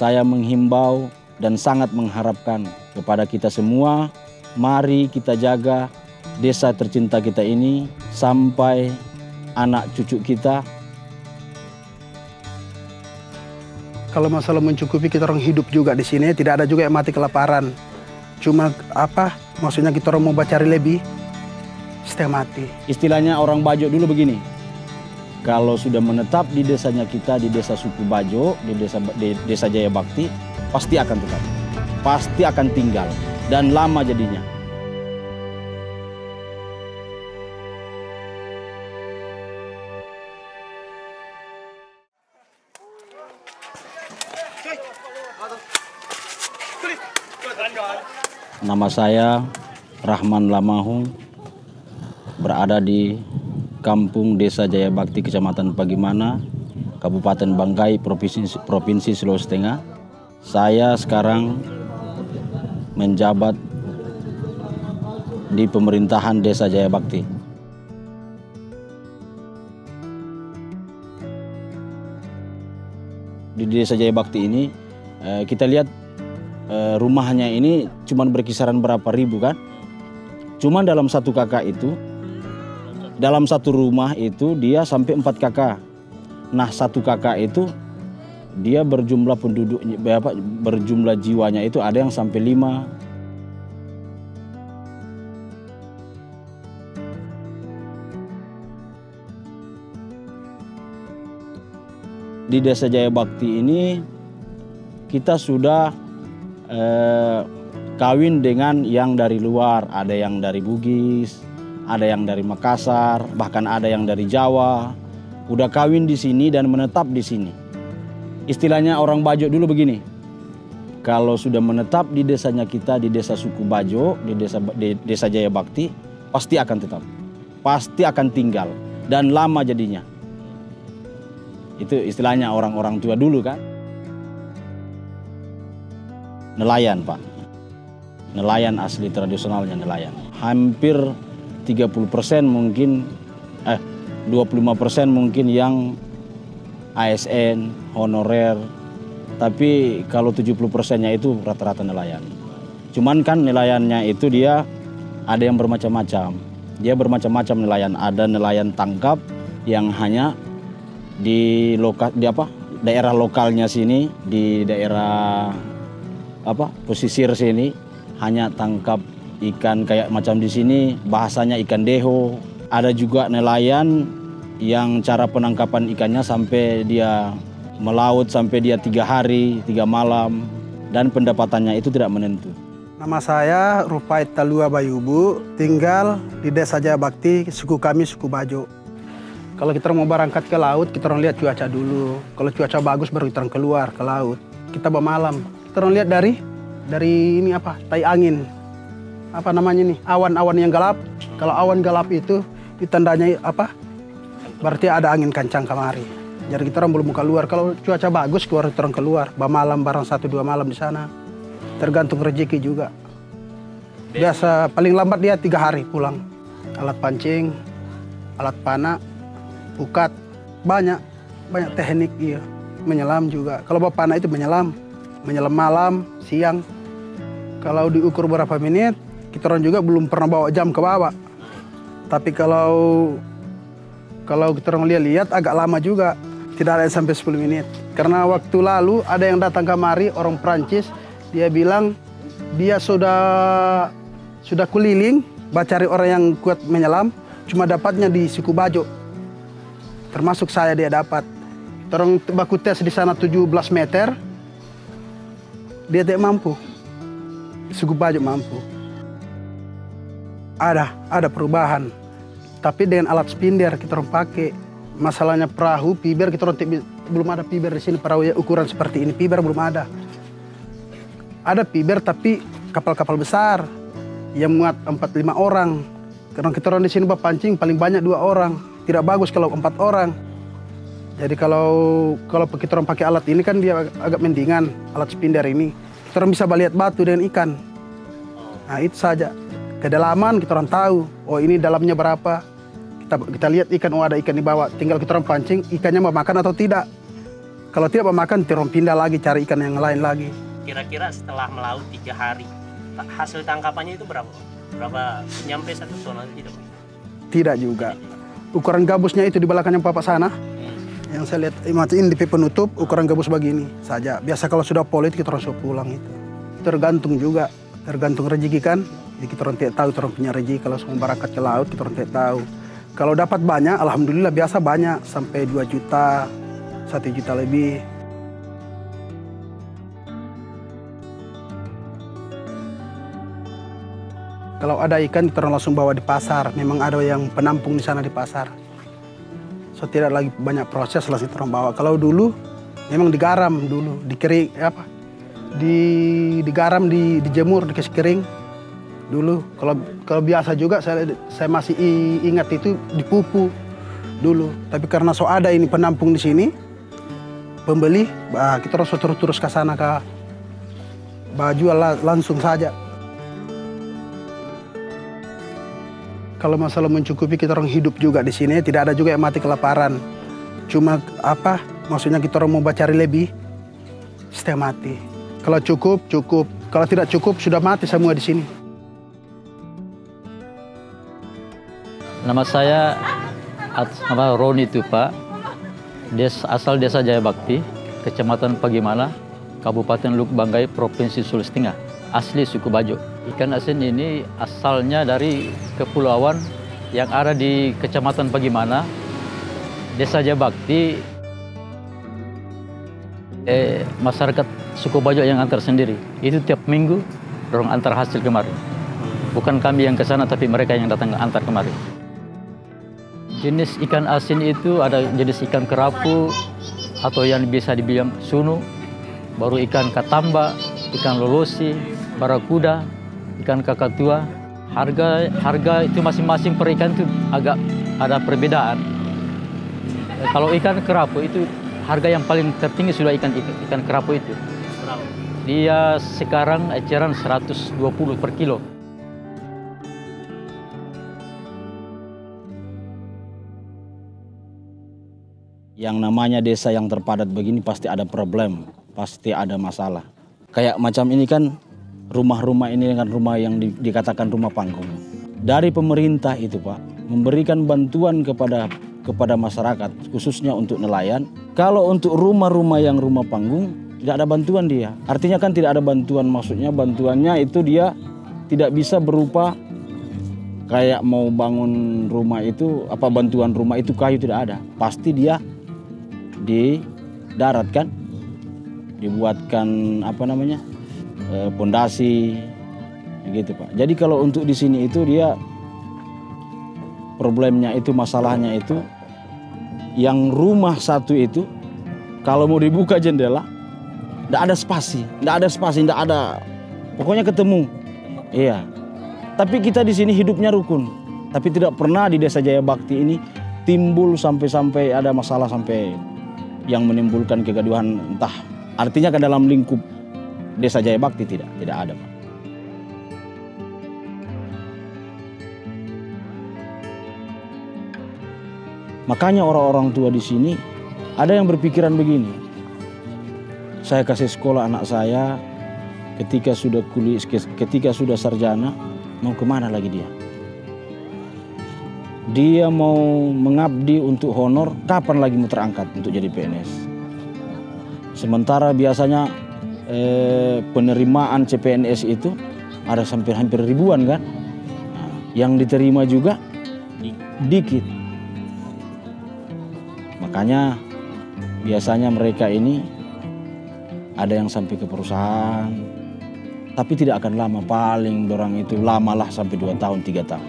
Saya menghimbau dan sangat mengharapkan kepada kita semua, mari kita jaga desa tercinta kita ini sampai anak cucu kita. Kalau masalah mencukupi, kita orang hidup juga di sini, tidak ada juga yang mati kelaparan. Cuma maksudnya kita orang mau cari lebih, setengah mati. Istilahnya orang Bajo dulu begini, kalau sudah menetap di desanya kita, di desa suku Bajo, di desa Jaya Bakti, pasti akan tetap, pasti akan tinggal, dan lama jadinya. Nama saya Rahman Lamahung, berada di Kampung Desa Jaya Bakti, Kecamatan Pagimana, Kabupaten Bangkai, Provinsi Sulawesi Tengah. Saya sekarang menjabat di pemerintahan Desa Jaya Bakti. Di Desa Jaya Bakti ini kita lihat rumahnya ini cuman berkisaran berapa ribu kan. Cuman dalam satu kakak itu, dalam satu rumah itu dia sampai 4 kakak. Nah, satu kakak itu dia berjumlah penduduknya, berjumlah jiwanya itu ada yang sampai 5. Di Desa Jaya Bakti ini kita sudah kawin dengan yang dari luar, ada yang dari Bugis, ada yang dari Makassar, bahkan ada yang dari Jawa. Udah kawin di sini dan menetap di sini. Istilahnya orang Bajo dulu begini, kalau sudah menetap di desanya kita, di desa suku Bajo, di desa Jaya Bakti, pasti akan tetap, pasti akan tinggal, dan lama jadinya. Itu istilahnya orang-orang tua dulu kan. Nelayan, Pak. Nelayan asli, tradisionalnya nelayan. Hampir 30% mungkin, 25% mungkin yang ASN, honorer. Tapi kalau 70%-nya itu rata-rata nelayan. Cuman kan nelayannya itu dia ada yang bermacam-macam. Dia bermacam-macam nelayan. Ada nelayan tangkap yang hanya di daerah lokalnya sini, di daerah pesisir sini, hanya tangkap ikan kayak macam di sini bahasanya ikan deho. Ada juga nelayan yang cara penangkapan ikannya sampai dia melaut sampai dia 3 hari 3 malam, dan pendapatannya itu tidak menentu. Nama saya Rupait Talua Bayubu, tinggal di Desa Jaya Bakti, suku kami suku Bajo. Kalau kita mau berangkat ke laut, kita orang lihat cuaca dulu. Kalau cuaca bagus baru kita orang keluar ke laut. Kita bermalam. Kita orang lihat dari ini tai angin. Apa namanya nih? Awan-awan yang gelap. Kalau awan gelap itu ditandanya berarti ada angin kencang kemari. Jadi kita orang belum keluar. Kalau cuaca bagus kita orang keluar. Bermalam barang 1-2 malam di sana. Tergantung rezeki juga. Biasa paling lambat dia 3 hari pulang. Alat pancing, alat panah, pukat, banyak teknik iya. Menyelam juga. Kalau bawa panah itu menyelam malam, siang. Kalau diukur berapa menit, kita orang juga belum pernah bawa jam ke bawah. Tapi kalau kita orang lihat agak lama juga, tidak ada yang sampai 10 menit. Karena waktu lalu ada yang datang kemari, orang Prancis, dia bilang dia sudah keliling, cari orang yang kuat menyelam, cuma dapatnya di suku Bajo. Termasuk saya dia dapat. Kita orang baku tes di sana 17 meter, dia tidak mampu. Suku Bajo mampu. Ada perubahan. Tapi dengan alat spinder kita orang pakai. Masalahnya perahu, piber, kita orang belum ada piber di sini. Perahu ukuran seperti ini, piber belum ada. Ada piber tapi kapal-kapal besar yang muat 4-5 orang. Karena kita orang di sini berpancing paling banyak 2 orang. Tidak bagus kalau 4 orang. Jadi kalau kita orang pakai alat ini kan dia agak mendingan, alat spinder ini. Kita orang bisa lihat batu dengan ikan. Nah itu saja. Kedalaman kita orang tahu, oh ini dalamnya berapa. Kita lihat ikan, oh ada ikan di bawah. Tinggal kita orang pancing, ikannya mau makan atau tidak. Kalau tidak makan, terong pindah lagi cari ikan yang lain lagi. Kira-kira setelah melaut 3 hari, hasil tangkapannya itu berapa? Berapa nyampe 1 ton atau tidak? Tidak juga. Ukuran gabusnya itu di belakangnya Bapak sana. Yang saya lihat ini di penutup ukuran gabus begini saja. Biasa kalau sudah polit kita harus pulang itu. Tergantung juga, tergantung rezeki kan. Jadi kita orang tidak tahu kita orang punya rezeki. Kalau semua berangkat ke laut kita orang tidak tahu. Kalau dapat banyak, alhamdulillah biasa banyak sampai 2 juta, 1 juta lebih. Kalau ada ikan kita orang langsung bawa di pasar. Memang ada yang penampung di sana di pasar. So tidak lagi banyak proses langsung kita orang bawa. Kalau dulu memang digaram dulu, dikering digaram, dijemur, dikasih kering dulu. Kalau biasa juga saya masih ingat itu dipupu dulu. Tapi karena so ada ini penampung di sini, pembeli, kita harus terus ke sana ke jual langsung saja. Kalau masalah mencukupi kita orang hidup juga di sini, tidak ada juga yang mati kelaparan. Cuma maksudnya kita orang mau cari lebih, setengah mati. Kalau cukup, cukup. Kalau tidak cukup, sudah mati semua di sini. Nama saya Roni itu Pak. Asal Desa Jaya Bakti, Kecamatan Pagimala, Kabupaten Lubuk-Banggai, Provinsi Sulawesi Tengah. Asli suku Bajo. Ikan asin ini asalnya dari kepulauan yang ada di Kecamatan Pagimana, Desa Jaya Bakti. Masyarakat suku Bajo yang antar sendiri. Itu tiap minggu dorong antar hasil kemari. Bukan kami yang ke sana, tapi mereka yang datang antar kemari. Jenis ikan asin itu ada jenis ikan kerapu atau yang bisa dibilang sunu, baru ikan katamba, ikan lolosi, barakuda, ikan kakatua. Harga itu masing-masing per ikan itu agak ada perbedaan. Kalau ikan kerapu itu harga yang paling tertinggi sudah ikan kerapu itu. Dia sekarang eceran 120 per kilo. Yang namanya desa yang terpadat begini pasti ada problem, pasti ada masalah. Kayak macam ini kan, rumah-rumah ini dengan rumah yang dikatakan rumah panggung. Dari pemerintah itu Pak, memberikan bantuan kepada masyarakat, khususnya untuk nelayan. Kalau untuk rumah-rumah yang rumah panggung, tidak ada bantuan dia. Artinya kan tidak ada bantuan, maksudnya bantuannya itu dia tidak bisa berupa kayak mau bangun rumah itu, bantuan rumah itu kayu tidak ada. Pasti dia di darat kan, dibuatkan pondasi gitu Pak. Jadi kalau untuk di sini itu dia problemnya itu, masalahnya itu yang rumah satu itu kalau mau dibuka jendela tidak ada spasi, pokoknya ketemu. Iya. Tapi kita di sini hidupnya rukun. Tapi tidak pernah di Desa Jaya Bakti ini timbul sampai ada masalah sampai yang menimbulkan kegaduhan, entah artinya ke dalam lingkup Desa Jaya Bakti tidak ada Pak. Makanya orang-orang tua di sini ada yang berpikiran begini. Saya kasih sekolah anak saya, ketika sudah kuliah, ketika sudah sarjana, mau kemana lagi dia? Dia mau mengabdi untuk honor, kapan lagi mau terangkat untuk jadi PNS? Sementara biasanya penerimaan CPNS itu ada hampir ribuan kan? Nah, yang diterima juga dikit. Makanya biasanya mereka ini ada yang sampai ke perusahaan, tapi tidak akan lama, paling dorang itu lamalah sampai 2 tahun, 3 tahun.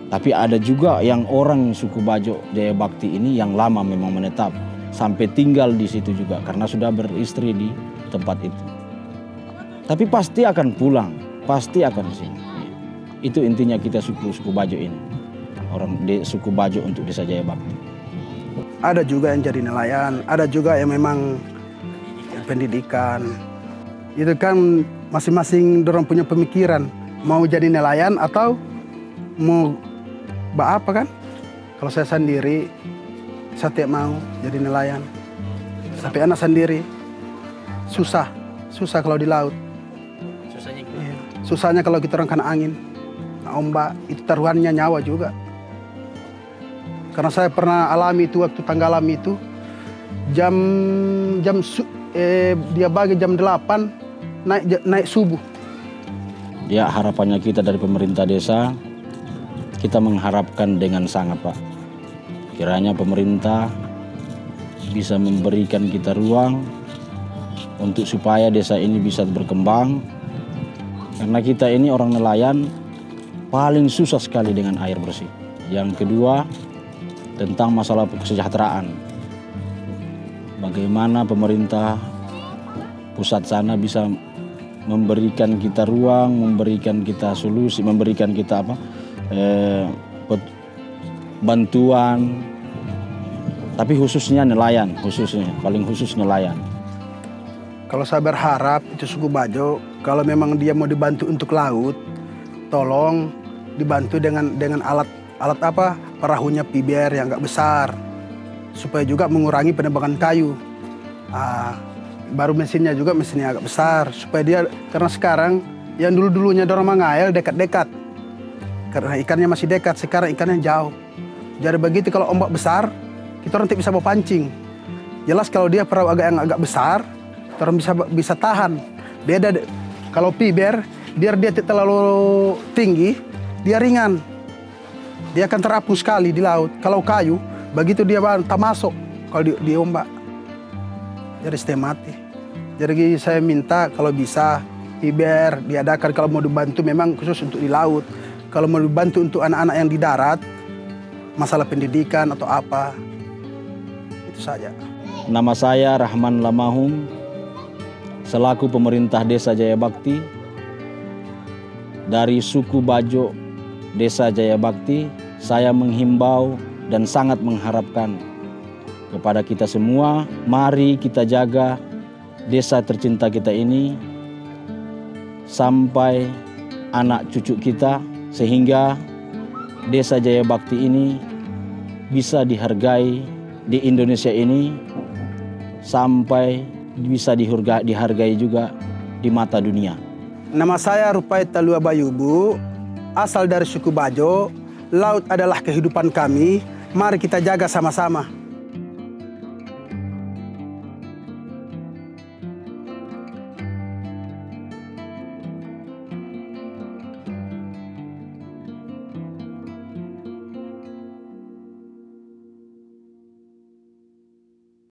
Tapi ada juga yang orang suku Bajo Jaya Bakti ini yang lama memang menetap, sampai tinggal di situ juga karena sudah beristri di tempat itu. Tapi pasti akan pulang, pasti akan ke sini. Itu intinya kita suku Bajo ini, orang suku Bajo untuk Desa Jaya Bakti. Ada juga yang jadi nelayan, ada juga yang memang pendidikan. Itu kan masing-masing dorang punya pemikiran, mau jadi nelayan atau mau apa kan? Kalau saya sendiri, saya tidak mau jadi nelayan. Sampai anak sendiri. Susah kalau di laut. Susahnya gitu. Iya. Susahnya kalau kita orang kena angin, ombak, itu taruhannya nyawa juga. Karena saya pernah alami itu waktu tenggelam itu, dia bagi jam 8 naik subuh. Ya, harapannya kita dari pemerintah desa, kita mengharapkan dengan sangat, Pak. Kiranya pemerintah bisa memberikan kita ruang untuk supaya desa ini bisa berkembang. Karena kita ini orang nelayan paling susah sekali dengan air bersih. Yang kedua, tentang masalah kesejahteraan. Bagaimana pemerintah pusat sana bisa memberikan kita ruang, memberikan kita solusi, memberikan kita bantuan, tapi khususnya nelayan, paling khusus nelayan. Kalau saya berharap itu suku Bajo, kalau memang dia mau dibantu untuk laut, tolong dibantu dengan alat perahunya piber yang agak besar, supaya juga mengurangi penebangan kayu. Baru mesinnya agak besar, supaya dia, karena sekarang yang dulunya dorong mangael dekat-dekat, karena ikannya masih dekat, sekarang ikannya jauh. Jadi begitu kalau ombak besar, kita orang tidak bisa bawa pancing. Jelas kalau dia perahu agak besar, kita orang bisa tahan. Beda kalau piber, biar dia tidak terlalu tinggi, dia ringan. Dia akan terapung sekali di laut. Kalau kayu, begitu dia tak masuk kalau di ombak. Jadi setengah mati. Jadi saya minta kalau bisa piber diadakan, kalau mau dibantu memang khusus untuk di laut. Kalau mau dibantu untuk anak-anak yang di darat, masalah pendidikan atau apa, itu saja. Nama saya Rahman Lamahum, selaku pemerintah Desa Jayabakti dari suku Bajo Desa Jayabakti. Saya menghimbau dan sangat mengharapkan kepada kita semua, mari kita jaga desa tercinta kita ini sampai anak cucu kita, sehingga Desa Jayabakti ini bisa dihargai di Indonesia ini, sampai bisa dihargai juga di mata dunia. Nama saya Rupai Talua Bayubu, asal dari suku Bajo. Laut adalah kehidupan kami, mari kita jaga sama-sama.